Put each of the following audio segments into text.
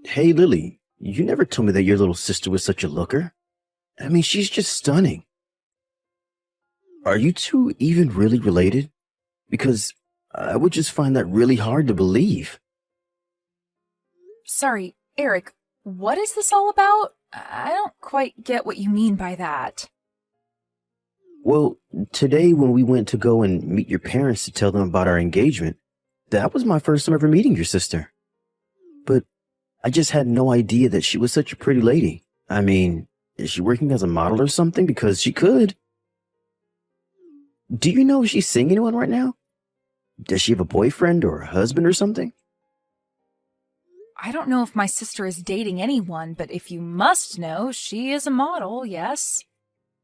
Hey, Lily, you never told me that your little sister was such a looker. I mean, she's just stunning. Are you two even really related? Because I would just find that really hard to believe. Sorry, Eric, what is this all about? I don't quite get what you mean by that. Well, today when we went to go and meet your parents to tell them about our engagement, that was my first time ever meeting your sister. But I just had no idea that she was such a pretty lady. I mean, is she working as a model or something? Because she could. Do you know if she's seeing anyone right now? Does she have a boyfriend or a husband or something? I don't know if my sister is dating anyone, but if you must know, she is a model, yes.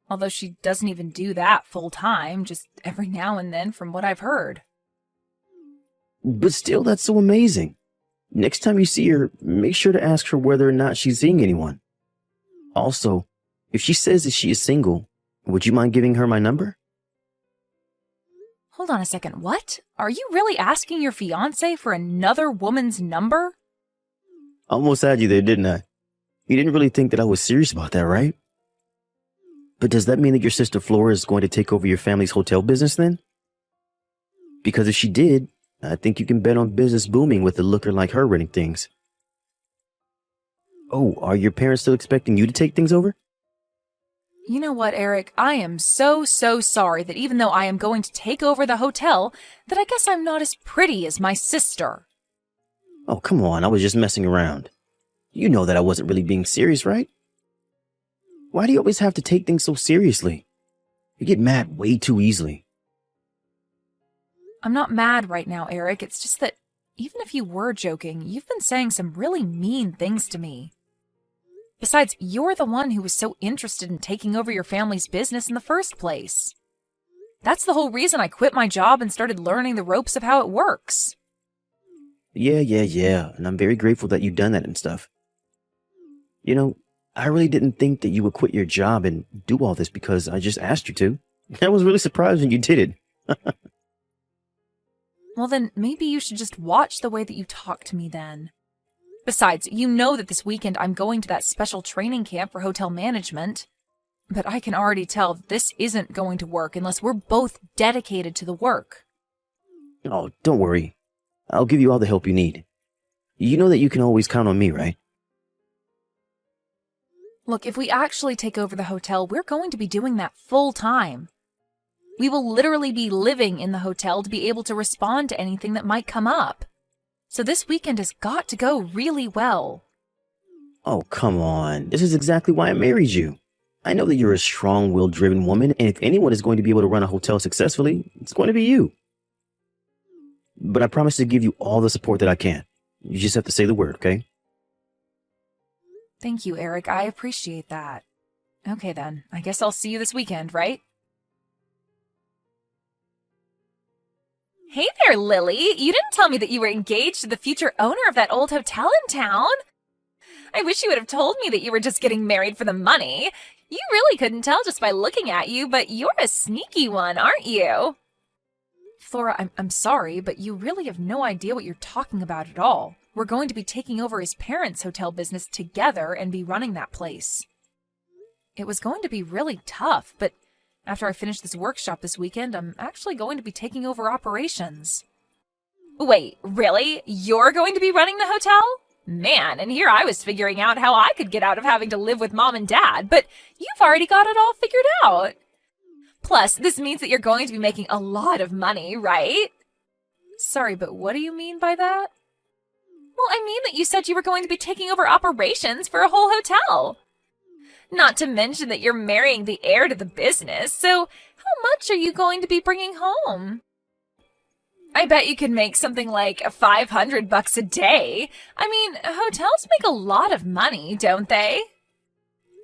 Although she doesn't even do that full time, just every now and then from what I've heard. But still, that's so amazing. Next time you see her, make sure to ask her whether or not she's seeing anyone. Also, if she says that she is single, would you mind giving her my number? Hold on a second, what? Are you really asking your fiancé for another woman's number? Almost had you there, didn't I? You didn't really think that I was serious about that, right? But does that mean that your sister Flora is going to take over your family's hotel business then? Because if she did, I think you can bet on business booming with a looker like her running things. Oh, are your parents still expecting you to take things over? You know what, Eric? I am so sorry that even though I am going to take over the hotel, that I guess I'm not as pretty as my sister. Oh, come on, I was just messing around. You know that I wasn't really being serious, right? Why do you always have to take things so seriously? You get mad way too easily. I'm not mad right now, Eric. It's just that even if you were joking, you've been saying some really mean things to me. Besides, you're the one who was so interested in taking over your family's business in the first place. That's the whole reason I quit my job and started learning the ropes of how it works. Yeah, and I'm very grateful that you've done that and stuff. You know, I really didn't think that you would quit your job and do all this because I just asked you to. I was really surprised when you did it. Well then, maybe you should just watch the way that you talk to me then. Besides, you know that this weekend I'm going to that special training camp for hotel management. But I can already tell that this isn't going to work unless we're both dedicated to the work. Oh, don't worry. I'll give you all the help you need. You know that you can always count on me, right? Look, if we actually take over the hotel, we're going to be doing that full time. We will literally be living in the hotel to be able to respond to anything that might come up. So this weekend has got to go really well. Oh, come on. This is exactly why I married you. I know that you're a strong-willed driven woman, and if anyone is going to be able to run a hotel successfully, it's going to be you. But I promise to give you all the support that I can. You just have to say the word, okay? Thank you, Eric. I appreciate that. Okay then, I guess I'll see you this weekend, right? Hey there, Lily. You didn't tell me that you were engaged to the future owner of that old hotel in town. I wish you would have told me that you were just getting married for the money. You really couldn't tell just by looking at you, but you're a sneaky one, aren't you? Flora, I'm sorry, but you really have no idea what you're talking about at all. We're going to be taking over his parents' hotel business together and be running that place. It was going to be really tough, but after I finish this workshop this weekend, I'm actually going to be taking over operations. Wait, really? You're going to be running the hotel? Man, and here I was figuring out how I could get out of having to live with Mom and Dad, but you've already got it all figured out. Plus, this means that you're going to be making a lot of money, right? Sorry, but what do you mean by that? Well, I mean that you said you were going to be taking over operations for a whole hotel. Not to mention that you're marrying the heir to the business, so how much are you going to be bringing home? I bet you could make something like $500 a day. I mean, hotels make a lot of money, don't they?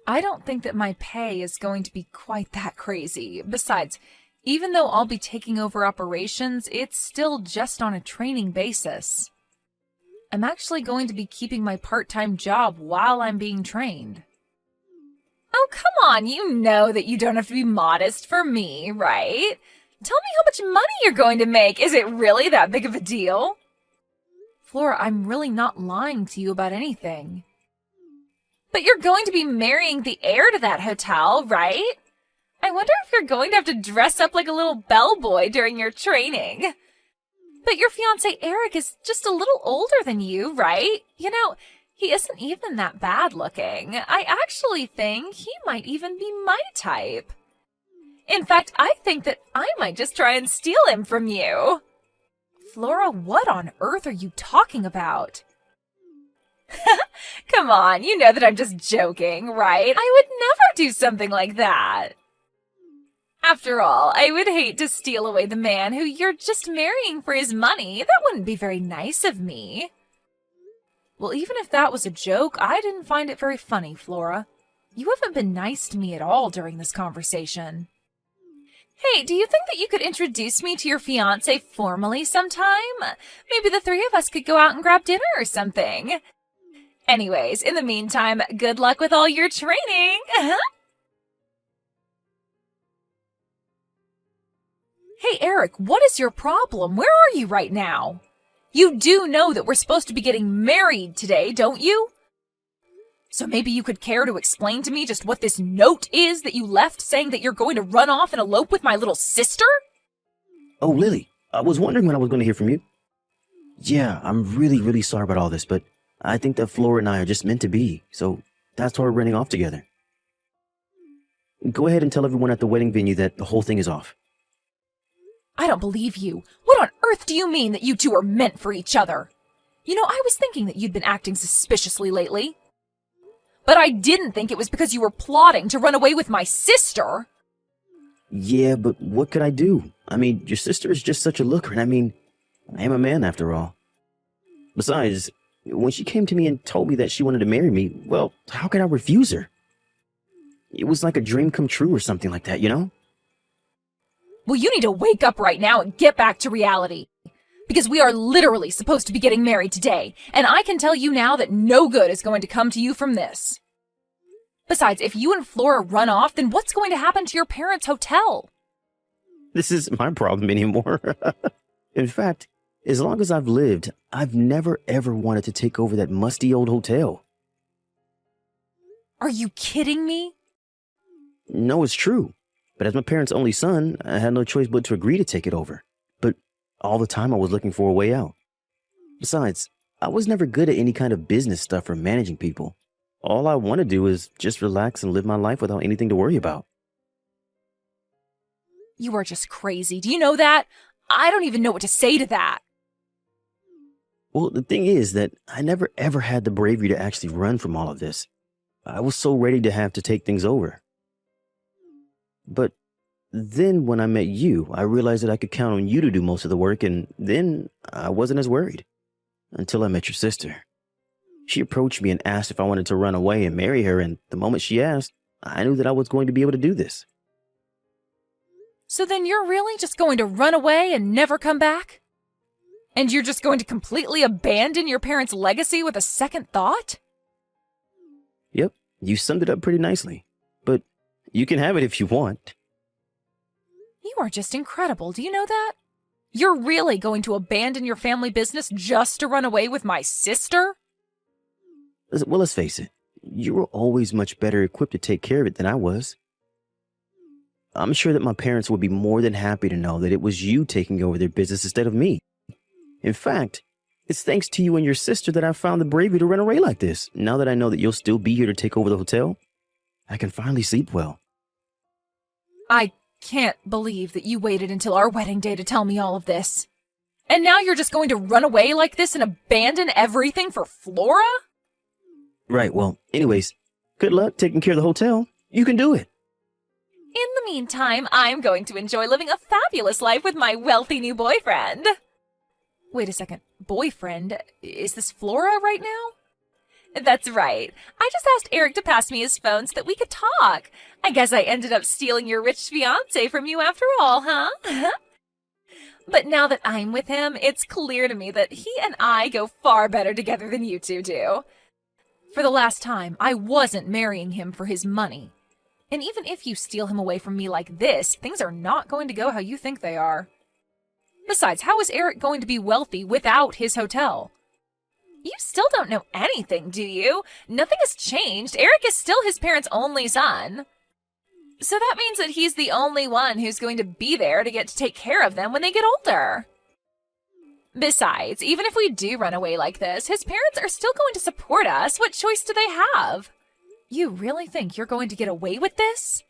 I don't think that my pay is going to be quite that crazy. Besides, even though I'll be taking over operations, it's still just on a training basis. I'm actually going to be keeping my part-time job while I'm being trained. Oh, come on, you know that you don't have to be modest for me, right? Tell me how much money you're going to make. Is it really that big of a deal? Flora, I'm really not lying to you about anything. But you're going to be marrying the heir to that hotel, right? I wonder if you're going to have to dress up like a little bellboy during your training. But your fiancé Eric is just a little older than you, right? You know, he isn't even that bad looking. I actually think he might even be my type. In fact, I think that I might just try and steal him from you. Flora, what on earth are you talking about? Come on, you know that I'm just joking, right? I would never do something like that. After all, I would hate to steal away the man who you're just marrying for his money. That wouldn't be very nice of me. Well, even if that was a joke, I didn't find it very funny, Flora. You haven't been nice to me at all during this conversation. Hey, do you think that you could introduce me to your fiancé formally sometime? Maybe the three of us could go out and grab dinner or something. Anyways, in the meantime, good luck with all your training. Hey, Eric, what is your problem? Where are you right now? You do know that we're supposed to be getting married today, don't you? So maybe you could care to explain to me just what this note is that you left saying that you're going to run off and elope with my little sister? Oh, Lily, I was wondering when I was going to hear from you. Yeah, I'm really, really sorry about all this, but I think that Flora and I are just meant to be, so that's why we're running off together. Go ahead and tell everyone at the wedding venue that the whole thing is off. I don't believe you. What on earth do you mean that you two are meant for each other? You know, I was thinking that you'd been acting suspiciously lately. But I didn't think it was because you were plotting to run away with my sister. Yeah, but what could I do? I mean, your sister is just such a looker, and I am a man after all. Besides, when she came to me and told me that she wanted to marry me, well, how could I refuse her? It was like a dream come true or something like that, you know? Well, you need to wake up right now and get back to reality. Because we are literally supposed to be getting married today, and I can tell you now that no good is going to come to you from this. Besides, if you and Flora run off, then what's going to happen to your parents' hotel? This isn't my problem anymore. In fact, as long as I've lived, I've never ever wanted to take over that musty old hotel. Are you kidding me? No, it's true. But as my parents' only son, I had no choice but to agree to take it over. But all the time I was looking for a way out. Besides, I was never good at any kind of business stuff or managing people. All I want to do is just relax and live my life without anything to worry about. You are just crazy. Do you know that? I don't even know what to say to that. Well, the thing is that I never ever had the bravery to actually run from all of this. I was so ready to have to take things over. But then when I met you, I realized that I could count on you to do most of the work, and then I wasn't as worried. Until I met your sister. She approached me and asked if I wanted to run away and marry her, and the moment she asked, I knew that I was going to be able to do this. So then you're really just going to run away and never come back? And you're just going to completely abandon your parents' legacy with a second thought? Yep, you summed it up pretty nicely. But you can have it if you want. You are just incredible, do you know that? You're really going to abandon your family business just to run away with my sister? Well, let's face it. You were always much better equipped to take care of it than I was. I'm sure that my parents would be more than happy to know that it was you taking over their business instead of me. In fact, it's thanks to you and your sister that I found the bravery to run away like this. Now that I know that you'll still be here to take over the hotel, I can finally sleep well. I can't believe that you waited until our wedding day to tell me all of this. And now you're just going to run away like this and abandon everything for Flora? Right, well, anyways, good luck taking care of the hotel. You can do it. In the meantime, I'm going to enjoy living a fabulous life with my wealthy new boyfriend. Wait a second, boyfriend? Is this Flora right now? That's right. I just asked Eric to pass me his phone so that we could talk. I guess I ended up stealing your rich fiancé from you after all, huh? But now that I'm with him, it's clear to me that he and I go far better together than you two do. For the last time, I wasn't marrying him for his money. And even if you steal him away from me like this, things are not going to go how you think they are. Besides, how is Eric going to be wealthy without his hotel? You still don't know anything, do you? Nothing has changed. Eric is still his parents' only son. So that means that he's the only one who's going to be there to get to take care of them when they get older. Besides, even if we do run away like this, his parents are still going to support us. What choice do they have? You really think you're going to get away with this?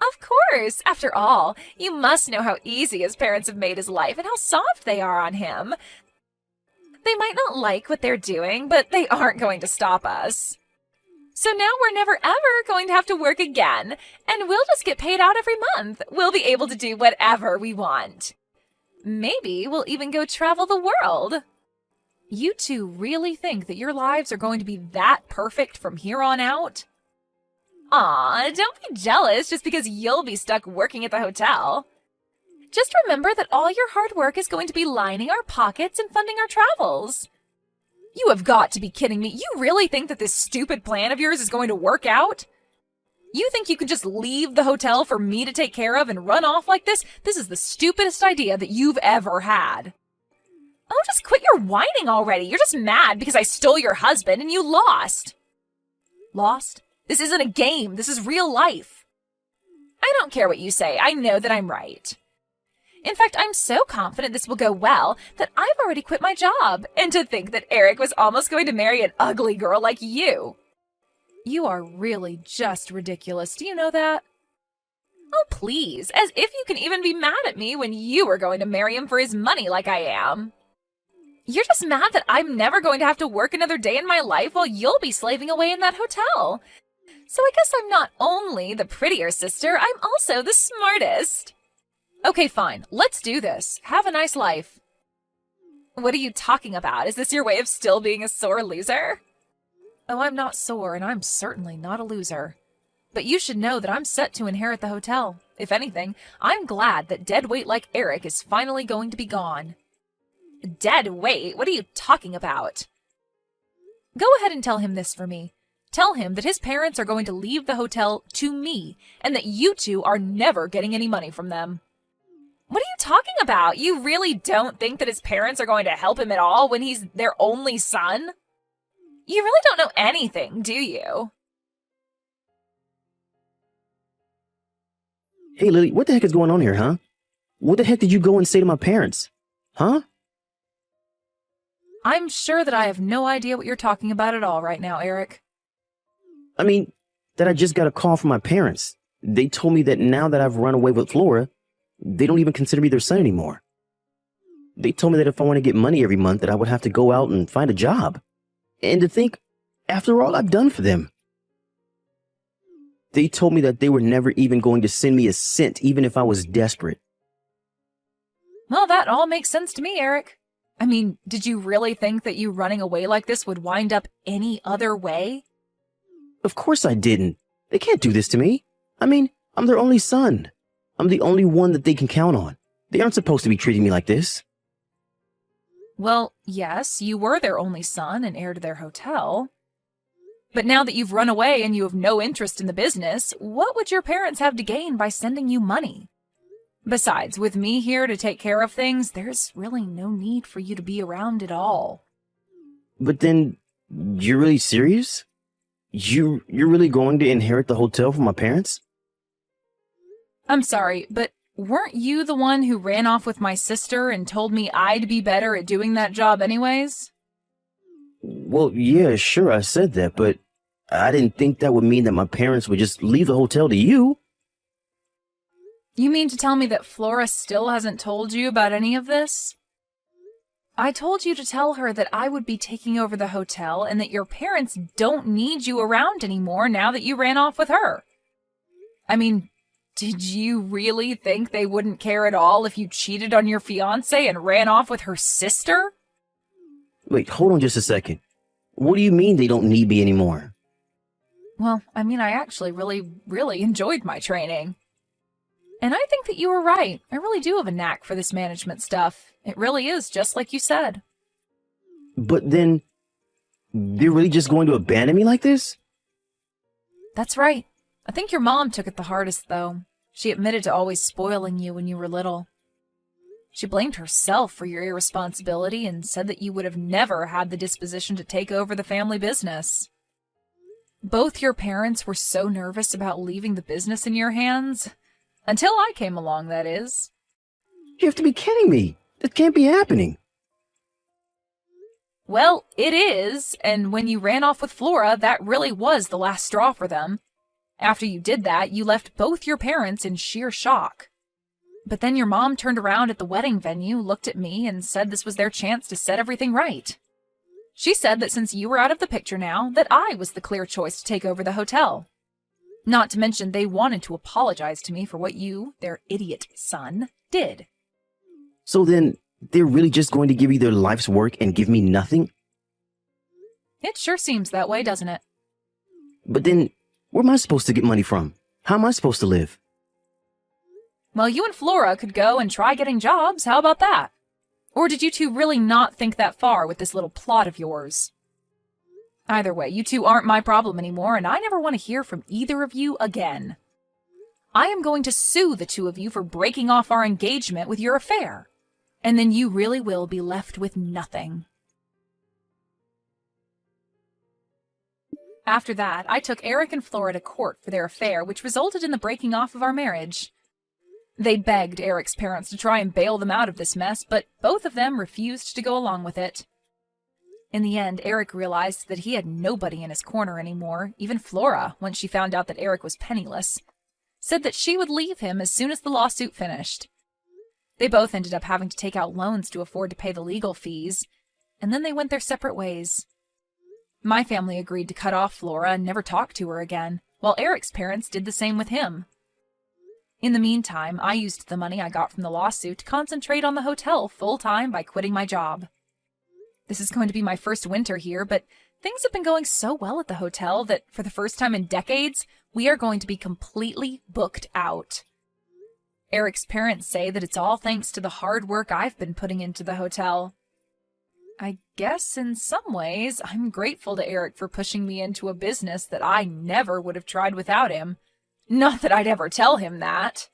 Of course. After all, you must know how easy his parents have made his life and how soft they are on him. They might not like what they're doing, but they aren't going to stop us. So now we're never ever going to have to work again, and we'll just get paid out every month. We'll be able to do whatever we want. Maybe we'll even go travel the world. You two really think that your lives are going to be that perfect from here on out? Aw, don't be jealous just because you'll be stuck working at the hotel. Just remember that all your hard work is going to be lining our pockets and funding our travels. You have got to be kidding me. You really think that this stupid plan of yours is going to work out? You think you can just leave the hotel for me to take care of and run off like this? This is the stupidest idea that you've ever had. Oh, just quit your whining already. You're just mad because I stole your husband and you lost. Lost? This isn't a game. This is real life. I don't care what you say. I know that I'm right. In fact, I'm so confident this will go well that I've already quit my job. And to think that Eric was almost going to marry an ugly girl like you. You are really just ridiculous. Do you know that? Oh, please. As if you can even be mad at me when you were going to marry him for his money like I am. You're just mad that I'm never going to have to work another day in my life while you'll be slaving away in that hotel. So I guess I'm not only the prettier sister, I'm also the smartest. Okay, fine. Let's do this. Have a nice life. What are you talking about? Is this your way of still being a sore loser? Oh, I'm not sore, and I'm certainly not a loser. But you should know that I'm set to inherit the hotel. If anything, I'm glad that dead weight like Eric is finally going to be gone. Dead weight? What are you talking about? Go ahead and tell him this for me. Tell him that his parents are going to leave the hotel to me, and that you two are never getting any money from them. What are you talking about? You really don't think that his parents are going to help him at all when he's their only son? You really don't know anything, do you? Hey, Lily, what the heck is going on here, huh? What the heck did you go and say to my parents? Huh? I'm sure that I have no idea what you're talking about at all right now, Eric. I mean, that I just got a call from my parents. They told me that now that I've run away with Flora, they don't even consider me their son anymore. They told me that if I want to get money every month, that I would have to go out and find a job. And to think, after all I've done for them. They told me that they were never even going to send me a cent, even if I was desperate. Well, that all makes sense to me, Eric. I mean, did you really think that you running away like this would wind up any other way? Of course I didn't. They can't do this to me. I mean, I'm their only son. I'm the only one that they can count on. They aren't supposed to be treating me like this. Well, yes, you were their only son and heir to their hotel. But now that you've run away and you have no interest in the business, what would your parents have to gain by sending you money? Besides, with me here to take care of things, there's really no need for you to be around at all. But then, you're really serious? You're really going to inherit the hotel from my parents? I'm sorry, but weren't you the one who ran off with my sister and told me I'd be better at doing that job anyways? Well, yeah, sure, I said that, but I didn't think that would mean that my parents would just leave the hotel to you. You mean to tell me that Flora still hasn't told you about any of this? I told you to tell her that I would be taking over the hotel and that your parents don't need you around anymore now that you ran off with her. I mean, did you really think they wouldn't care at all if you cheated on your fiancé and ran off with her sister? Wait, hold on just a second. What do you mean they don't need me anymore? Well, I mean, I actually really enjoyed my training. And I think that you were right. I really do have a knack for this management stuff. It really is just like you said. But then, they're really just going to abandon me like this? That's right. I think your mom took it the hardest, though. She admitted to always spoiling you when you were little. She blamed herself for your irresponsibility and said that you would have never had the disposition to take over the family business. Both your parents were so nervous about leaving the business in your hands. Until I came along, that is. You have to be kidding me. That can't be happening. Well, it is, and when you ran off with Flora, that really was the last straw for them. After you did that, you left both your parents in sheer shock. But then your mom turned around at the wedding venue, looked at me, and said this was their chance to set everything right. She said that since you were out of the picture now, that I was the clear choice to take over the hotel. Not to mention they wanted to apologize to me for what you, their idiot son, did. So then, they're really just going to give you their life's work and give me nothing? It sure seems that way, doesn't it? But then, where am I supposed to get money from? How am I supposed to live? Well, you and Flora could go and try getting jobs. How about that? Or did you two really not think that far with this little plot of yours? Either way, you two aren't my problem anymore, and I never want to hear from either of you again. I am going to sue the two of you for breaking off our engagement with your affair. And then you really will be left with nothing. After that, I took Eric and Flora to court for their affair, which resulted in the breaking off of our marriage. They begged Eric's parents to try and bail them out of this mess, but both of them refused to go along with it. In the end, Eric realized that he had nobody in his corner anymore. Even Flora, once she found out that Eric was penniless, said that she would leave him as soon as the lawsuit finished. They both ended up having to take out loans to afford to pay the legal fees, and then they went their separate ways. My family agreed to cut off Flora and never talk to her again, while Eric's parents did the same with him. In the meantime, I used the money I got from the lawsuit to concentrate on the hotel full-time by quitting my job. This is going to be my first winter here, but things have been going so well at the hotel that for the first time in decades, we are going to be completely booked out. Eric's parents say that it's all thanks to the hard work I've been putting into the hotel. I guess in some ways, I'm grateful to Eric for pushing me into a business that I never would have tried without him. Not that I'd ever tell him that.